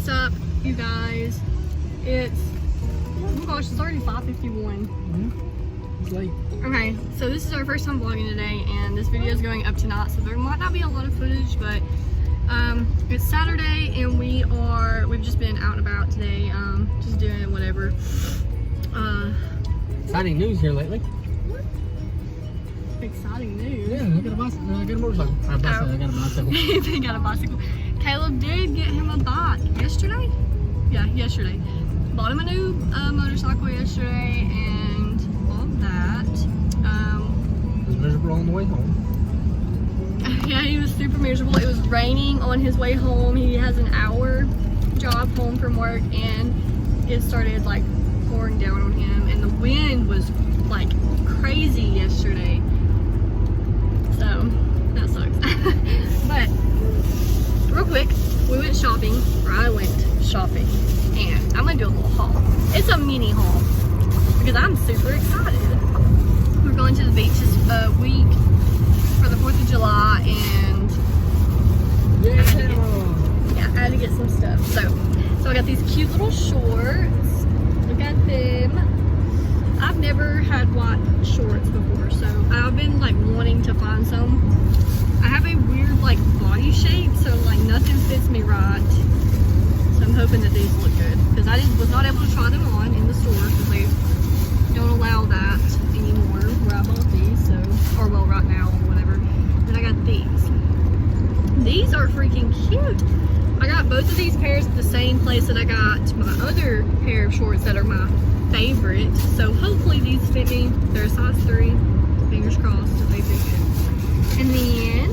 What's up, you guys? It's, oh my gosh, it's already 5:51. It's late. Okay, so this is our first time vlogging today, and this video is going up tonight, so there might not be a lot of footage, but it's Saturday, and we've just been out and about today, just doing whatever. Exciting news here lately. Exciting news. Yeah, I got a bicycle. I got a motorcycle. I got a bicycle. They got a bicycle. Caleb did get him a bike yesterday. Yeah, yesterday. Bought him a new motorcycle yesterday, and all that. It was miserable on the way home. Yeah, he was super miserable. It was raining on his way home. He has an hour drive home from work, and it started like pouring down on him, and the wind was like crazy yesterday. So that sucks. But real quick, we went shopping, or I went shopping, and I'm gonna do a little haul. It's a mini haul because I'm super excited. We're going to the beach this week for the 4th of July, and I had to get some stuff. So I got these cute little shorts. Look at them. I've never had white shorts before, so I've been like wanting to find some. I have a weird like body shape, so like nothing fits me right. So I'm hoping that these look good, because I was not able to try them on in the store because they don't allow that anymore where I bought these. So, or well, right now or whatever. Then I got these. These are freaking cute. I got both of these pairs at the same place that I got my other pair of shorts that are my favorite. So hopefully these fit me. They're a size 3. Fingers crossed that they fit good. And then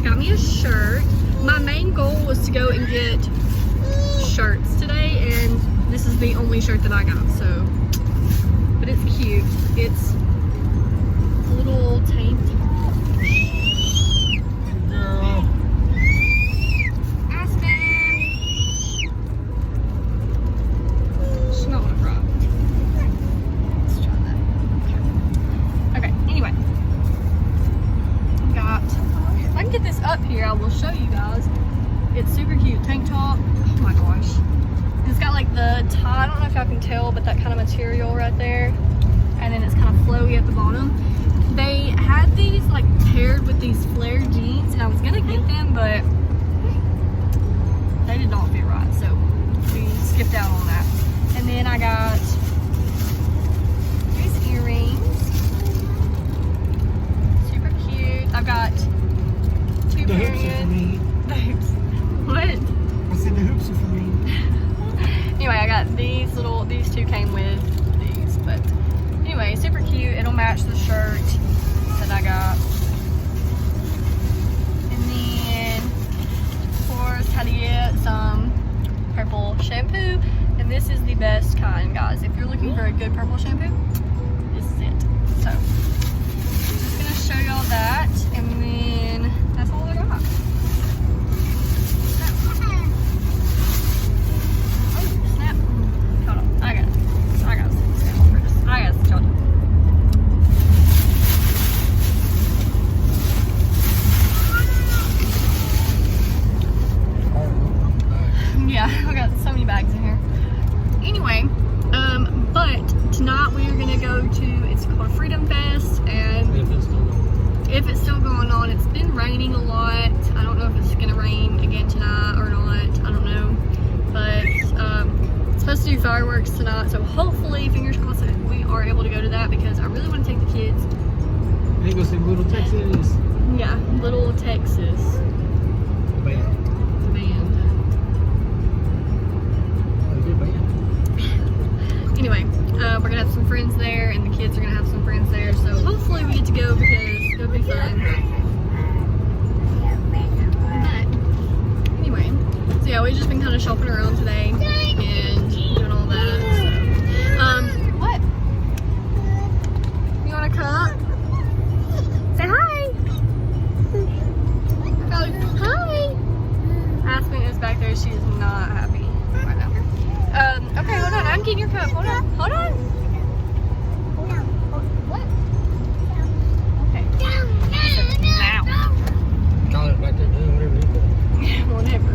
got me a shirt. My main goal was to go and get shirts today, and this is the only shirt that I got. So, but it's cute. It's a little tank top. Girl. Up here, I will show you guys. It's super cute. Tank top. Oh my gosh. It's got like the tie, I don't know if y'all can tell, but that kind of material right there. And then it's kind of flowy at the bottom. They had these like paired with these flare jeans, and I was gonna get them, but they did not fit right, so we skipped out on that. And then I got these earrings. Super cute. I've got The hoops are for me. The hoops. What? I said the hoops are for me. Anyway, I got these two came with these, but anyway, super cute. It'll match the shirt that I got. And then, of course, had to get some purple shampoo. And this is the best kind, guys. If you're looking for a good purple shampoo, this is it. So, I'm just gonna show y'all that, and then that's all I got. Oh, snap. Hold on. I got snap over this. I got this. Yeah, I got so many bags in here. Anyway, but tonight we are gonna go to, it's called Freedom Fest, and if it's still going on, it's been raining a lot. I don't know if it's gonna rain again tonight or not. I don't know, but it's supposed to do fireworks tonight, so hopefully, fingers crossed, that we are able to go to that, because I really want to take the kids. I think we'll see Little Texas. Yeah, Little Texas. The band. The band. A good band. Anyway, we're gonna have some friends there, and the kids are gonna have some friends there, so hopefully we get to go, because it'll be fun. But anyway, so yeah, we've just been kind of shopping around today and doing all that. So, what? You want a cup? Say hi. Oh, hi. Aspen is back there. She is not happy right now. Okay, hold on. I'm getting your cup. Hold on. Hold on. What? Okay. Now. Tyler's back there doing whatever he does. Whatever.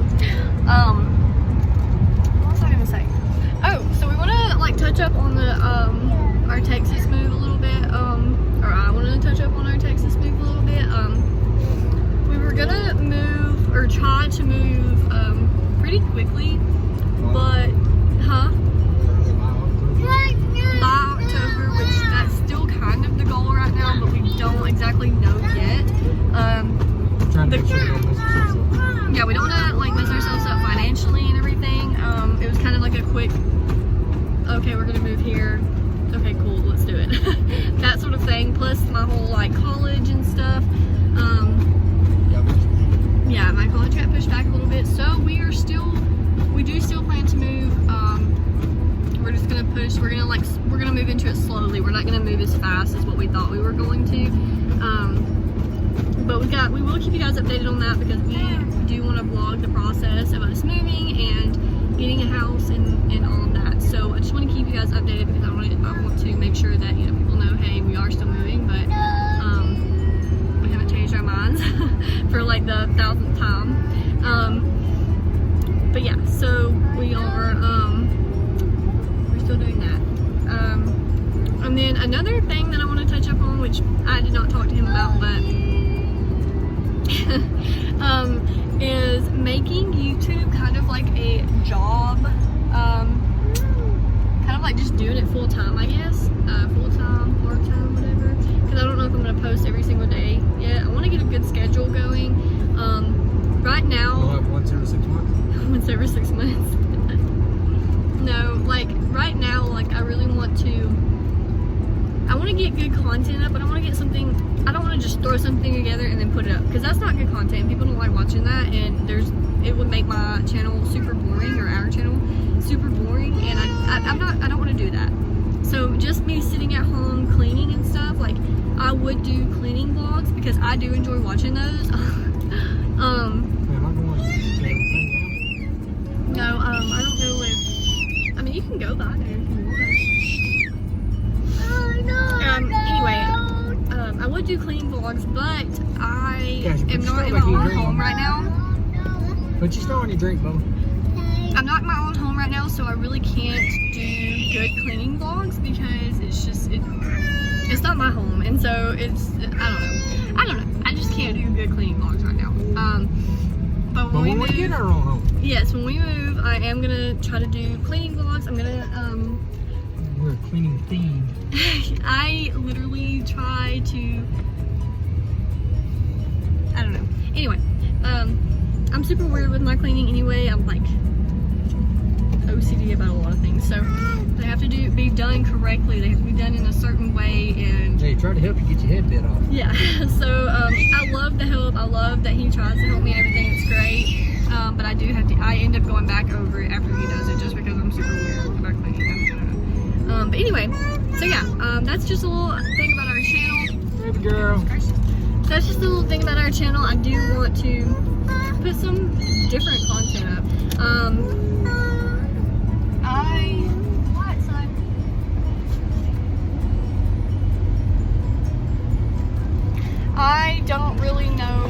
okay, we're gonna move here. Okay, cool, let's do it. That sort of thing. Plus my whole like college and stuff. Yeah, my college got pushed back a little bit. So we do still plan to move. We're just gonna push. We're gonna move into it slowly. We're not gonna move as fast as what we thought we were going to. But we will keep you guys updated on that because we do want to vlog the process of us moving and getting a house and all of that. So I just want to keep you guys updated because I want to make sure that people know, hey, we are still moving, but we haven't changed our minds for like the 1,000th time. But yeah, so we are we're still doing that. And then another thing that I want to touch up on, which I did not talk to him about, but is making YouTube kind of like a job, kind of like just doing it full time, I guess, full time, part time, whatever. Because I don't know if I'm gonna post every single day yet. I want to get a good schedule going. Right now, once every 6 months. Once every 6 months. No, like right now, like I really want to. I want to get good content up, but I want to get something. I don't want to just throw something together and then put it up because that's not good content. People don't like watching that, and it would make my channel super boring, or our channel super boring, and I don't want to do that. So just me sitting at home cleaning and stuff, like I would do cleaning vlogs because I do enjoy watching those. No, I don't know if. I mean, you can go by there if you want. Anyway, I would do cleaning vlogs, but I am not in my own home right now. But you still want to drink, Bo. I'm not in my own home right now, so I really can't do good cleaning vlogs because it's just it's not my home, and so it's I don't know. I just can't do good cleaning vlogs right now. But when we get our own home. Yes, when we move, I am gonna try to do cleaning vlogs. I'm gonna We're cleaning themed. I literally try to. I don't know. Anyway, I'm super weird with my cleaning anyway. I'm like OCD about a lot of things, so they have to be done correctly. They have to be done in a certain way, and Hey, try to help you get your head bit off. yeah. So I love the help. I love that he tries to help me and everything. It's great. But I do have to. I end up going back over it after he does it, just because I'm super weird about cleaning. I don't know. But anyway, so yeah, that's just a little thing about our channel. Baby girl. That's just a little thing about our channel. I do want to put some different content up. What, son? I don't really know.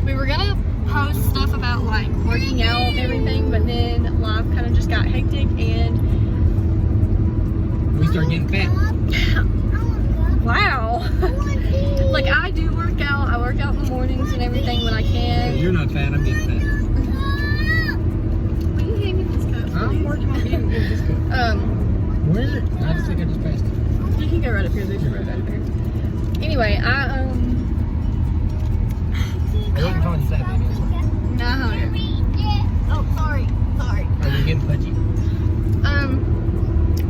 We were gonna post stuff about like working out and everything, but then life kind of just got hectic and We start getting fat. wow. Like I do work out. I work out in the mornings and everything when I can. You're not fat, I'm getting fat. Will you hand me this cup? I'm working on getting this cup. Where is it? I just think I just passed it. You can go right up here. There's your road out there. Anyway, I wasn't calling you fat, baby. no. Oh, sorry. Are you getting pudgy?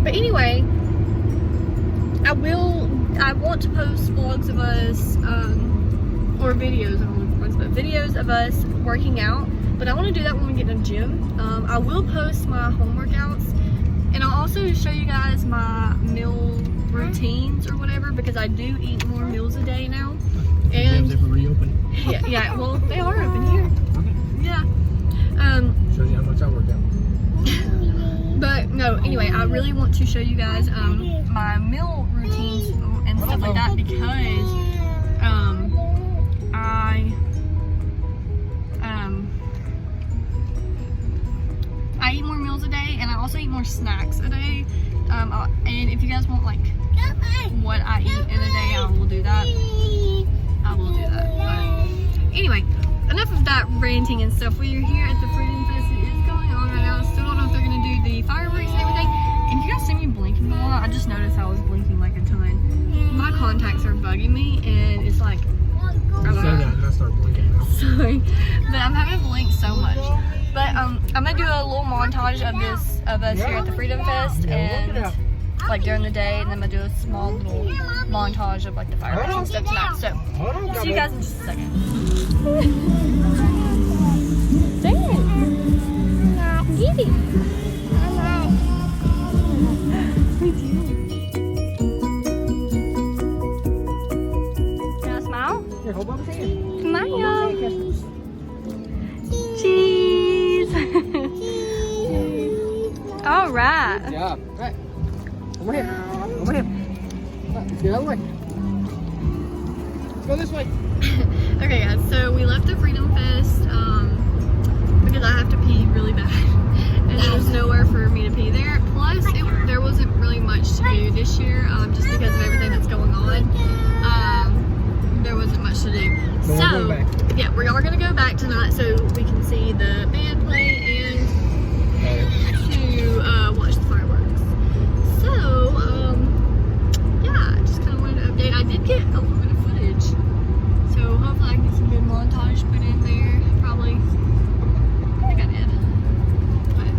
But anyway, I want to post vlogs of us, or videos, I don't know vlogs, but videos of us working out. But I want to do that when we get in the gym. I will post my home workouts, and I'll also show you guys my meal routines or whatever, because I do eat more meals a day now. And Gyms ever reopen? yeah, well, they are open here. Okay. Yeah. Shows you how much I work out. But no, anyway, I really want to show you guys my meal routines and stuff like that because I eat more meals a day, and I also eat more snacks a day. And if you guys want like what I eat in a day, I will do that. But anyway, enough of that ranting and stuff. We are here at the Freedom Fest. It is going on right now. I still don't know if they're gonna do the fireworks and everything. And if you guys see me blinking a lot, I just noticed I was blinking like a ton. My contacts are bugging me, and it's like I don't know. I start blinking now. Sorry, but I'm having to blink so much. But I'm gonna do a little montage of us here at the Freedom Fest and like during the day, and then I'm gonna do a small little montage of like the fireworks and stuff tonight. So see you guys in just a second. Dang it. Get it. Can I smile? Here, hold Bubba's hand. Smile. Cheese. All right. Good job. Right. Over here. Over here. Right, let's get out of the way. Let's go this way. Okay, guys. So we left the Freedom Fest because I have to pee really bad, and there's nowhere for me to pee there. Plus, there wasn't really much to do this year, just because of everything that's going on. There wasn't much to do. But we're going back. Yeah, we are gonna go back tonight so we can see the band play and to watch the fireworks. So, yeah, just kind of wanted to update. I did get a little bit of footage, so hopefully I can get some good montage put in there. Probably, I think I did. But,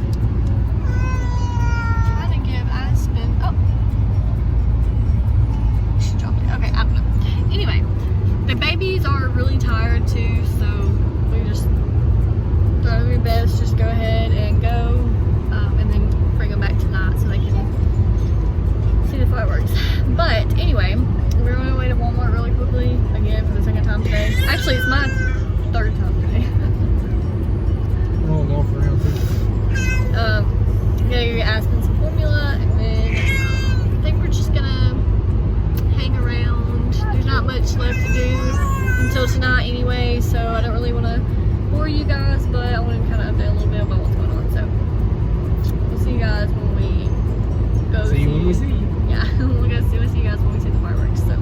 trying to give Aspen. Oh, she dropped it. Okay, I don't know. Anyway, the babies are really tired too, so we just thought it would be best just go ahead and go, and then bring them back tonight so they can see the fireworks. But anyway, we're on our way to Walmart really quickly again for the second time today. Actually, it's my third time today. We're on off around too. Gonna get Aspen some formula, and then I think we're just gonna hang around. There's not much left to do until tonight anyway, so I don't really want to bore you guys, but I wanted to kind of update a little bit about what's going on. So we'll see you guys when we go See you when we see you. yeah, we'll go see you guys when we see the fireworks. So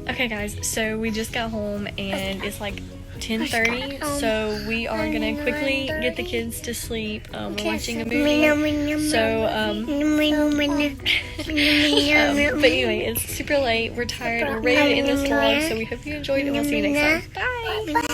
okay guys, so we just got home and it's like 10:30, so we are gonna quickly get the kids to sleep. We're watching a movie, so but anyway, it's super late, we're tired, we're ready to end this vlog, so we hope you enjoyed, and we'll see you next time. Bye!